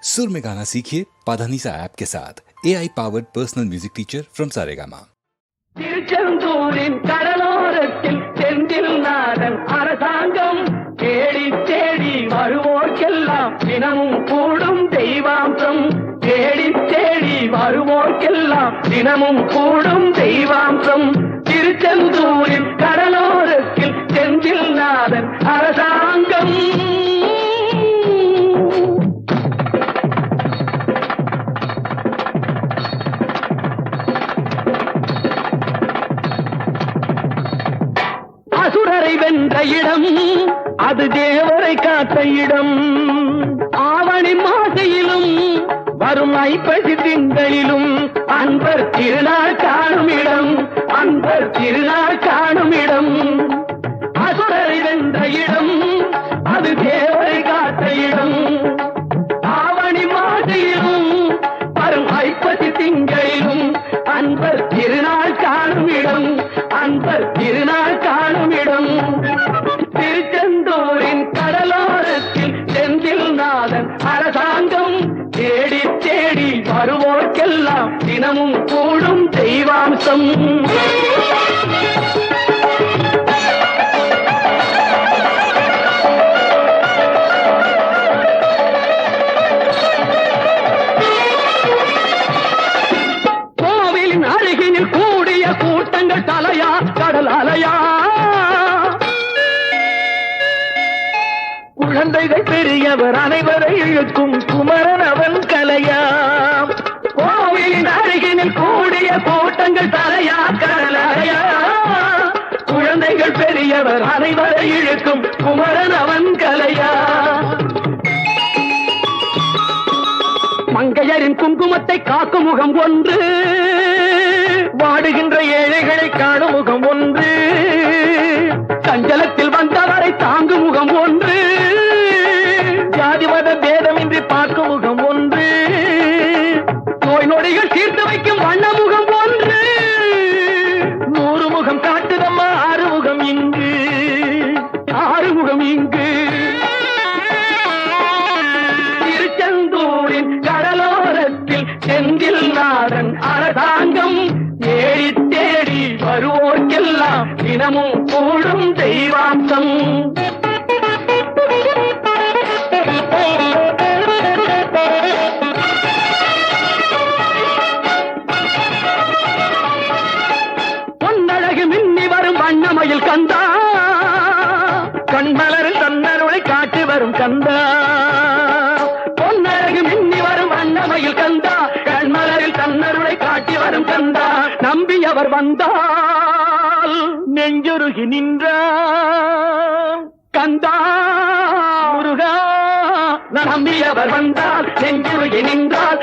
सुर में गाना सीखिए पाधानीसा ऐप के साथ AI powered personal music teacher from Saregama. திருச்செந்தூரின் கடலோரத்தில் செந்தில் நாதன் அரசாங்கம் தேடி தேடி வருவோர்க்கெல்லாம் தினமும் கூடும் தெய்வாம்சம். தேடி தேடி வருவோர்க்கெல்லாம் தினமும் கூடும் தெய்வாம்சம். திருச்செந்தூரின் கடலோரத்தில் செந்தில் நாதன் அரசாங்கம். அசுரரை வென்ற இடம் அது தேவரை காத்த இடம். ஆவணி மாசையிலும் வரும் ஐப்பசி திங்களிலும் அன்பர் திருநாள் காணும் இடம். அன்பர் திருநாள் காணும் இடம். அசுரரை வென்ற இடம் அது தேவரை காத்த இடம். ஆவணி மாசையிலும் வரும் ஐப்பசி திங்களிலும் அன்பர் திருநாள் காணும் இடம். அன்பர் திருநாள் காணும் இடம். திருச்செந்தூரின் கடலோரத்தில் செந்தில் நாதன் அரசாங்கம் தேடி தேடி வருவோர்க்கெல்லாம் தினமும் கூடும் தெய்வாம்சம். கோவிலின் அருகினில் கூடிய கூட்டங்கள் தலையா கடல் அலையா. குழந்தைகள் பெரியவர் அனைவரை இழுக்கும் குமரன் அவன் கலையா. கோவிலின் அருகினில் கூடிய கூட்டங்கள் தலையா கடல் அலையா. குழந்தைகள் பெரியவர் அனைவரை இழுக்கும் குமரன் அவன் கலையா. மங்கையரின் குங்குமத்தை காக்கும் முகம் ஒன்று, வாடுகின்ற ஏழைகளை காணும் முகம் ஒன்று, சஞ்சலத்தில் வந்தவரை தாங்கும் முகம் ஒன்று, ஜாதி மத பேதமின்றி பார்க்கும் முகம் ஒன்று, நோய் நொடிகள் தீர்த்து வைக்கும் வண்ண முகம் ஒன்று. 100 முகம் காட்டுதம்மா ஆறுமுகம் இங்கு, ஆறுமுகம் இங்கு. திருச்செந்தூரின் கடலோரத்தில் செந்தில் நாதன் அரசாங்கம் தேடி தேடி வருவோர்க்கெல்லாம் தினமும் கூடும் தெய்வாம்சம். பொன்னழகு மின்னி வரும் வண்ணமயில் கந்தா, கண்மலரில் தன்னருளை காட்டி வரும் கந்தா. பொன்னழகு மின்னி வரும் வண்ணமயில் கந்தா, கண்மலரில் தன்னருளை காட்டி வரும் கந்தா. நம்பியவர் வந்தால் நெஞ்சுருகி நின்றான் கந்தா முருகா. நம்பியவர் வந்தால் நெஞ்சுருகி நின்றால்